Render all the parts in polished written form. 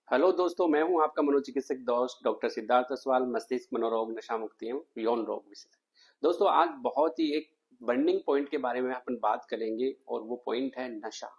Hello दोस्तों, मैं हूं आपका मनोचिकित्सक दोस्त डॉक्टर सिद्धार्थ असवाल, मस्तिष्क मनोरोग, नशा मुक्ति एवं यौन रोग विशेषज्ञ। दोस्तों, आज बहुत ही एक बर्निंग पॉइंट के बारे में अपन बात करेंगे और वो पॉइंट है नशा।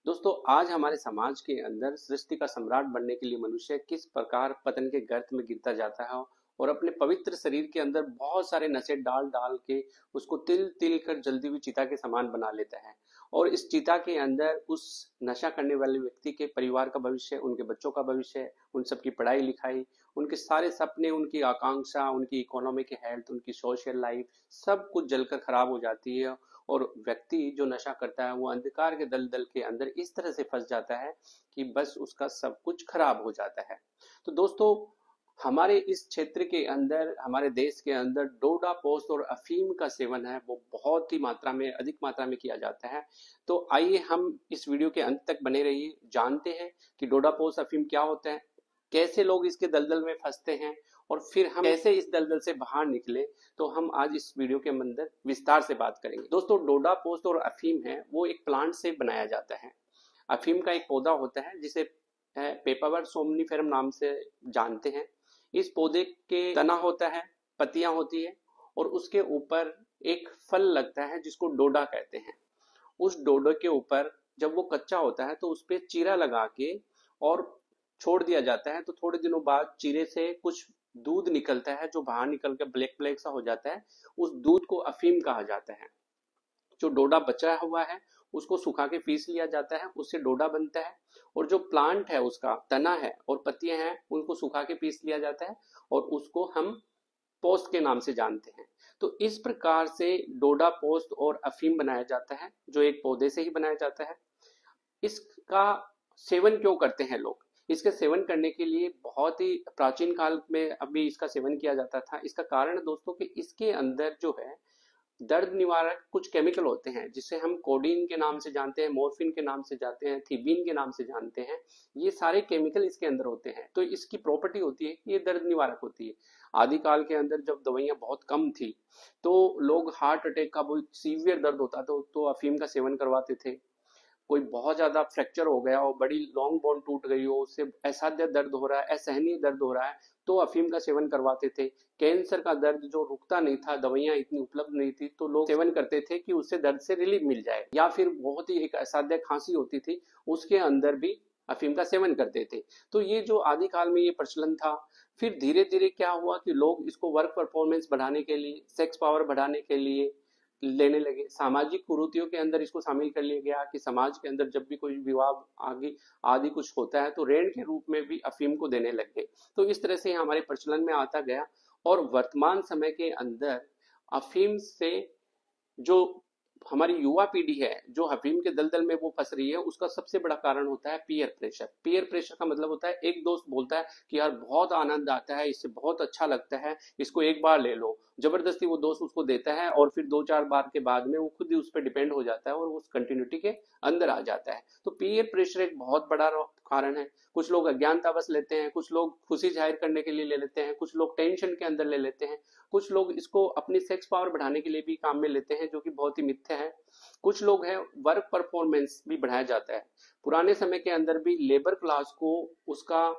दोस्तों, आज हमारे समाज के अंदर सृष्टि का सम्राट बनने के लिए मनुष्य किस प्रकार पतन के गर्त में गिरता जाता है और अपने पवित्र शरीर के अंदर बहुत सारे नशे डाल डाल के उसको तिल तिल कर जलती हुई चिता के समान बना लेता है। और इस चिता के अंदर उस नशा करने वाले व्यक्ति के परिवार का भविष्य, उनके बच्चों का भविष्य, उन सबकी पढ़ाई लिखाई, उनके सारे सपने, उनकी आकांक्षा, उनकी इकोनॉमिक हेल्थ, उनकी सोशल लाइफ, सब कुछ जलकर खराब हो जाती है। और व्यक्ति जो नशा करता है वो अंधकार के दलदल के अंदर इस तरह से फंस जाता है कि बस उसका सब कुछ खराब हो जाता है। तो दोस्तों, हमारे इस क्षेत्र के अंदर, हमारे देश के अंदर डोडा पोस्त और अफीम का सेवन है वो बहुत ही मात्रा में, अधिक मात्रा में किया जाता है। तो आइए हम इस वीडियो के अंत तक बने रहिए, जानते हैं कि डोडा पोस्त अफीम क्या होता है, कैसे लोग इसके दलदल में फंसते हैं और फिर हम कैसे इस दलदल से बाहर निकले। तो हम आज इस वीडियो के अंदर विस्तार से बात करेंगे। दोस्तों, डोडा पोस्त और अफीम है वो एक प्लांट से बनाया जाता है। अफीम का एक पौधा होता है जिसे पेपावर सोमनीफेरम नाम से जानते हैं। इस पौधे के तना होता है, पत्तियां होती है और उसके ऊपर एक फल लगता है जिसको डोडा कहते हैं। उस डोडो के ऊपर जब वो कच्चा होता है तो उस पर चीरा लगा के और छोड़ दिया जाता है। तो थोड़े दिनों बाद चीरे से कुछ दूध निकलता है जो बाहर निकल के ब्लैक ब्लैक सा हो जाता है। उस दूध को अफीम कहा जाता है। जो डोडा बचा हुआ है उसको सुखा के पीस लिया जाता है, उससे डोडा बनता है। और जो प्लांट है, उसका तना है और पत्तियां हैं, उनको सुखा के पीस लिया जाता है और उसको हम पोस्त के नाम से जानते हैं। तो इस प्रकार से डोडा पोस्त और अफीम बनाया जाता है जो एक पौधे से ही बनाया जाता है। इसका सेवन क्यों करते हैं लोग? इसके सेवन करने के लिए बहुत ही प्राचीन काल में अभी इसका सेवन किया जाता था। इसका कारण दोस्तों कि इसके अंदर जो है दर्द निवारक कुछ केमिकल होते हैं जिसे हम कोडीन के नाम से जानते हैं, मोर्फिन के नाम से जानते हैं, थीबीन के नाम से जानते हैं। ये सारे केमिकल इसके अंदर होते हैं। तो इसकी प्रॉपर्टी होती है कि ये दर्द निवारक होती है। आदिकाल के अंदर जब दवाइयां बहुत कम थी तो लोग हार्ट अटैक का बहुत सीवियर दर्द होता था तो अफीम का सेवन करवाते थे। कोई बहुत ज्यादा फ्रैक्चर हो गया हो, बड़ी लॉन्ग बोन टूट गई हो, उससे असाध्य दर्द हो रहा है, असहनीय दर्द हो रहा है, तो अफीम का सेवन करवाते थे। कैंसर का दर्द जो रुकता नहीं था, दवाइयां इतनी उपलब्ध नहीं थी, तो लोग सेवन करते थे कि उससे दर्द से रिलीफ मिल जाए। या फिर बहुत ही एक असाध्य खांसी होती थी, उसके अंदर भी अफीम का सेवन करते थे। तो ये जो आदिकाल में ये प्रचलन था। फिर धीरे धीरे क्या हुआ कि लोग इसको वर्क परफॉर्मेंस बढ़ाने के लिए, सेक्स पावर बढ़ाने के लिए लेने लगे। सामाजिक कुरीतियों के अंदर इसको शामिल कर लिया गया कि समाज के अंदर जब भी कोई विवाह आगे आदि कुछ होता है तो ऋण के रूप में भी अफीम को देने लग गए। तो इस तरह से हमारे प्रचलन में आता गया। और वर्तमान समय के अंदर अफीम से जो हमारी युवा पीढ़ी है जो अफीम के दलदल में वो फंस रही है, उसका सबसे बड़ा कारण होता है पीयर प्रेशर। पीयर प्रेशर का मतलब होता है एक दोस्त बोलता है कि यार बहुत आनंद आता है, इससे बहुत अच्छा लगता है, इसको एक बार ले लो। जबरदस्ती वो दोस्त उसको देता है और फिर दो चार बार के बाद में वो खुद ही उस पर डिपेंड हो जाता है और उस कंटिन्यूटी के अंदर आ जाता है। तो पीयर प्रेशर एक बहुत बड़ा कारण है। कुछ लोग अज्ञानतावश लेते हैं, कुछ लोग खुशी जाहिर करने के लिए ले लेते हैं, कुछ लोग टेंशन के अंदर ले लेते हैं, कुछ लोग इसको अपनी सेक्स पावर बढ़ाने के लिए भी काम में लेते हैं, जो कि बहुत ही मिथ्या है। कुछ लोग हैं वर्क परफॉर्मेंस भी बढ़ाया जाता है। पुराने समय के अंदर भी लेबर क्लास को उसका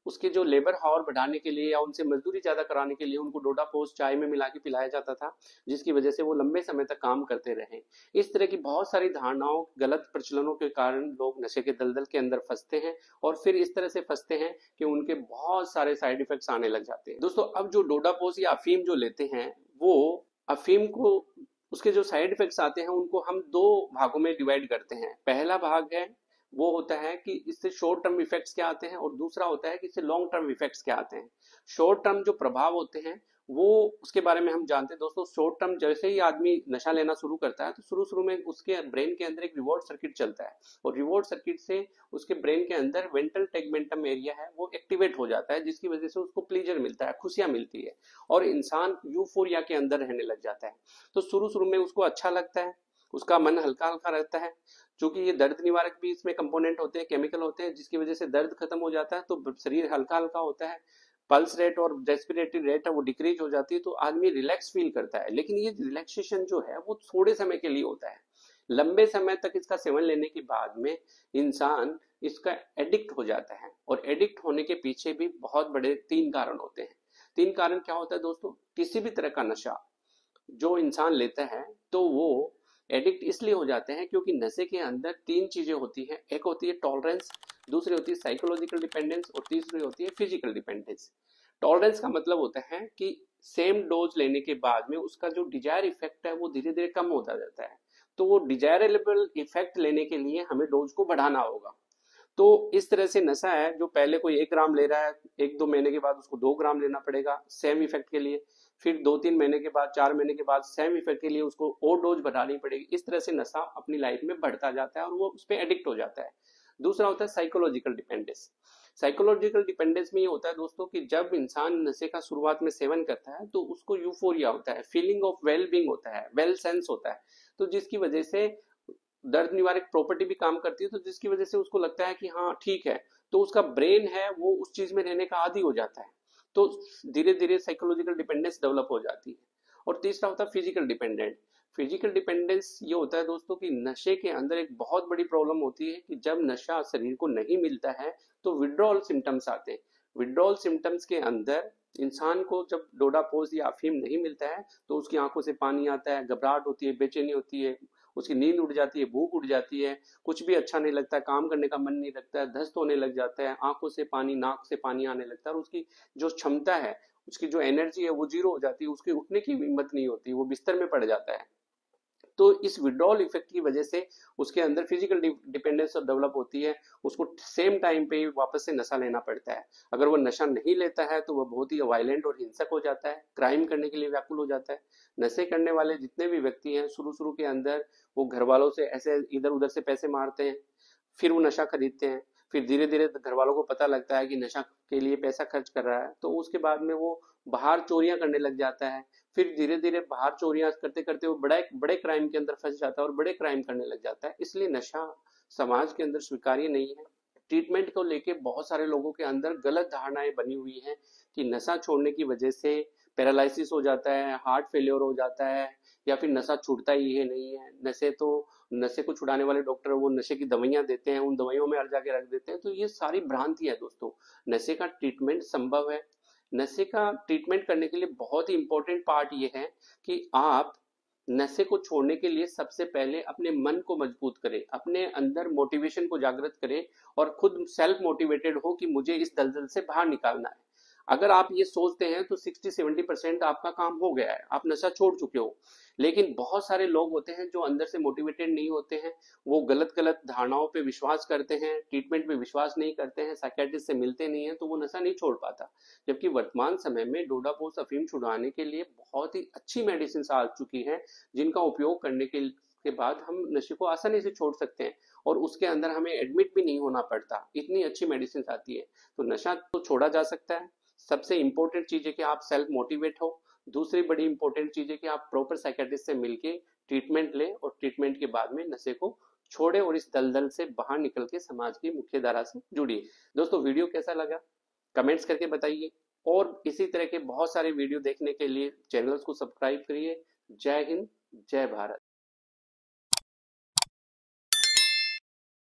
उसके जो लेबर हावर बढ़ाने के लिए या उनसे मजदूरी ज्यादा कराने के लिए उनको डोडा पोस्ट चाय में मिला के पिलाया जाता था, जिसकी वजह से वो लंबे समय तक काम करते रहे। इस तरह की बहुत सारी धारणाओं, गलत प्रचलनों के कारण लोग नशे के दलदल के अंदर फंसते हैं और फिर इस तरह से फंसते हैं कि उनके बहुत सारे साइड इफेक्ट्स आने लग जाते हैं। दोस्तों, अब जो डोडा पोस्ट या अफीम जो लेते हैं वो अफीम को, उसके जो साइड इफेक्ट्स आते हैं उनको हम दो भागों में डिवाइड करते हैं। पहला भाग है वो होता है कि इससे शॉर्ट टर्म इफेक्ट्स क्या आते हैं और दूसरा होता है कि इससे लॉन्ग टर्म इफेक्ट्स क्या आते हैं। शॉर्ट टर्म जो प्रभाव होते हैं वो उसके बारे में हम जानते हैं। दोस्तों, शॉर्ट टर्म जैसे ही आदमी नशा लेना शुरू करता है तो शुरू शुरू में उसके ब्रेन के अंदर एक रिवॉर्ड सर्किट चलता है और रिवॉर्ड सर्किट से उसके ब्रेन के अंदर वेंट्रल टेगमेंटम एरिया है वो एक्टिवेट हो जाता है, जिसकी वजह से उसको प्लीजर मिलता है, खुशियां मिलती है और इंसान यूफोरिया के अंदर रहने लग जाता है। तो शुरू शुरू में उसको अच्छा लगता है, उसका मन हल्का हल्का रहता है। चूंकि ये दर्द निवारक भी इसमें कंपोनेंट होते हैं, केमिकल होते हैं, जिसकी वजह से दर्द खत्म हो जाता है तो शरीर हल्का हल्का होता है। पल्स रेट और रेस्पिरेटरी रेट है वो डिक्रीज हो जाती है तो आदमी रिलैक्स फील करता है। लेकिन ये रिलैक्सेशन जो है वो थोड़े समय के लिए होता है। लंबे समय तक इसका सेवन लेने के बाद में इंसान इसका एडिक्ट हो जाता है, और एडिक्ट होने के पीछे भी बहुत बड़े 3 कारण होते हैं। 3 कारण क्या होता है दोस्तों? किसी भी तरह का नशा जो इंसान लेता है तो वो एडिक्ट इसलिए हो जाते हैं क्योंकि नशे के अंदर 3 चीजें होती हैं। एक होती है टॉलरेंस, दूसरी होती है साइकोलॉजिकल डिपेंडेंस, और तीसरी होती है फिजिकल डिपेंडेंस। टॉलरेंस का मतलब होता है कि सेम डोज लेने के बाद में उसका जो डिजायर इफेक्ट है वो धीरे धीरे कम होता जाता है। तो वो डिजायरेबल इफेक्ट लेने के लिए हमें डोज को बढ़ाना होगा। तो इस तरह से नशा है, जो पहले कोई 1 ग्राम ले रहा है, 1-2 महीने के बाद उसको 2 ग्राम लेना पड़ेगा सेम इफेक्ट के लिए। फिर 2-3 महीने के बाद, 4 महीने के बाद सेम इफेक्ट के लिए उसको और डोज बढ़ानी पड़ेगी। इस तरह से नशा अपनी लाइफ में बढ़ता जाता है और वो उस पर एडिक्ट हो जाता है। दूसरा होता है साइकोलॉजिकल डिपेंडेंस। साइकोलॉजिकल डिपेंडेंस में ये होता है दोस्तों कि जब इंसान नशे का शुरुआत में सेवन करता है तो उसको यूफोरिया होता है, फीलिंग ऑफ वेल बींग होता है, वेल सेंस होता है। तो जिसकी वजह से दर्द निवारक प्रॉपर्टी भी काम करती है, तो जिसकी वजह से उसको लगता है कि हाँ ठीक है, तो उसका ब्रेन है वो उस चीज में रहने का आदी हो जाता है। तो धीरे धीरे साइकोलॉजिकल डिपेंडेंस डेवलप हो जाती है। और तीसरा होता है फिजिकल डिपेंडेंट। फिजिकल डिपेंडेंस ये होता है दोस्तों कि नशे के अंदर एक बहुत बड़ी प्रॉब्लम होती है कि जब नशा शरीर को नहीं मिलता है तो विड्रॉल सिम्टम्स आते हैं। विड्रॉल सिम्टम्स के अंदर इंसान को जब डोडा पोस्ट या अफीम नहीं मिलता है तो उसकी आंखों से पानी आता है, घबराहट होती है, बेचैनी होती है, उसकी नींद उड़ जाती है, भूख उड़ जाती है, कुछ भी अच्छा नहीं लगता है, काम करने का मन नहीं लगता है, दस्त होने लग जाता है, आंखों से पानी, नाक से पानी आने लगता है, और उसकी जो क्षमता है, उसकी जो एनर्जी है वो जीरो हो जाती है, उसके उठने की हिम्मत नहीं होती, वो बिस्तर में पड़ जाता है। तो इस विड्रॉल इफेक्ट की वजह से उसके अंदर फिजिकल डिपेंडेंस डेवलप होती है। उसको सेम टाइम पे वापस से नशा लेना पड़ता है। अगर वो नशा नहीं लेता है तो वह बहुत ही वायलेंट और हिंसक हो जाता है, क्राइम करने के लिए व्याकुल हो जाता है। नशे करने वाले जितने भी व्यक्ति हैं, शुरू शुरू के अंदर वो घर वालों से ऐसे इधर उधर से पैसे मारते हैं, फिर वो नशा खरीदते हैं, फिर धीरे धीरे घर वालों को पता लगता है कि नशा के लिए पैसा खर्च कर रहा है, तो उसके बाद में वो बाहर चोरियां करने लग जाता है। फिर धीरे धीरे बाहर चोरियां करते करते वो बड़ा बड़े क्राइम के अंदर फंस जाता है और बड़े क्राइम करने लग जाता है। इसलिए नशा समाज के अंदर स्वीकार्य नहीं है। ट्रीटमेंट को लेके बहुत सारे लोगों के अंदर गलत धारणाएं बनी हुई हैं कि नशा छोड़ने की वजह से पैरालिसिस हो जाता है, हार्ट फेलियर हो जाता है, या फिर नशा छूटता ही है नहीं है। नशे को छुड़ाने वाले डॉक्टर वो नशे की दवाइयां देते हैं, उन दवाइयों में अर्जा के रख देते हैं। तो ये सारी भ्रांति है दोस्तों। नशे का ट्रीटमेंट संभव है। नशे का ट्रीटमेंट करने के लिए बहुत ही इंपॉर्टेंट पार्ट ये है कि आप नशे को छोड़ने के लिए सबसे पहले अपने मन को मजबूत करें, अपने अंदर मोटिवेशन को जागृत करें, और खुद सेल्फ मोटिवेटेड हो कि मुझे इस दलदल से बाहर निकालना है। अगर आप ये सोचते हैं तो 60-70% आपका काम हो गया है, आप नशा छोड़ चुके हो। लेकिन बहुत सारे लोग होते हैं जो अंदर से मोटिवेटेड नहीं होते हैं, वो गलत गलत धारणाओं पे विश्वास करते हैं, ट्रीटमेंट पे विश्वास नहीं करते हैं, साइकियाट्रिस्ट से मिलते नहीं है, तो वो नशा नहीं छोड़ पाता। जबकि वर्तमान समय में डोडापोस्ट अफीम छुड़ाने के लिए बहुत ही अच्छी मेडिसिन आ चुकी है, जिनका उपयोग करने के बाद हम नशे को आसानी से छोड़ सकते हैं, और उसके अंदर हमें एडमिट भी नहीं होना पड़ता, इतनी अच्छी मेडिसिन आती है। तो नशा तो छोड़ा जा सकता है। सबसे इंपॉर्टेंट चीज है कि आप सेल्फ मोटिवेट हो। दूसरी बड़ी इंपॉर्टेंट चीज है कि आप प्रॉपर साइकियाट्रिस्ट से मिलके ट्रीटमेंट लें, और ट्रीटमेंट के बाद में नशे को छोड़े और इस दलदल से बाहर निकल के समाज की मुख्य धारा से जुड़िए। दोस्तों वीडियो कैसा लगा कमेंट्स करके बताइए, और इसी तरह के बहुत सारे वीडियो देखने के लिए चैनल्स को सब्सक्राइब करिए। जय हिंद, जय भारत।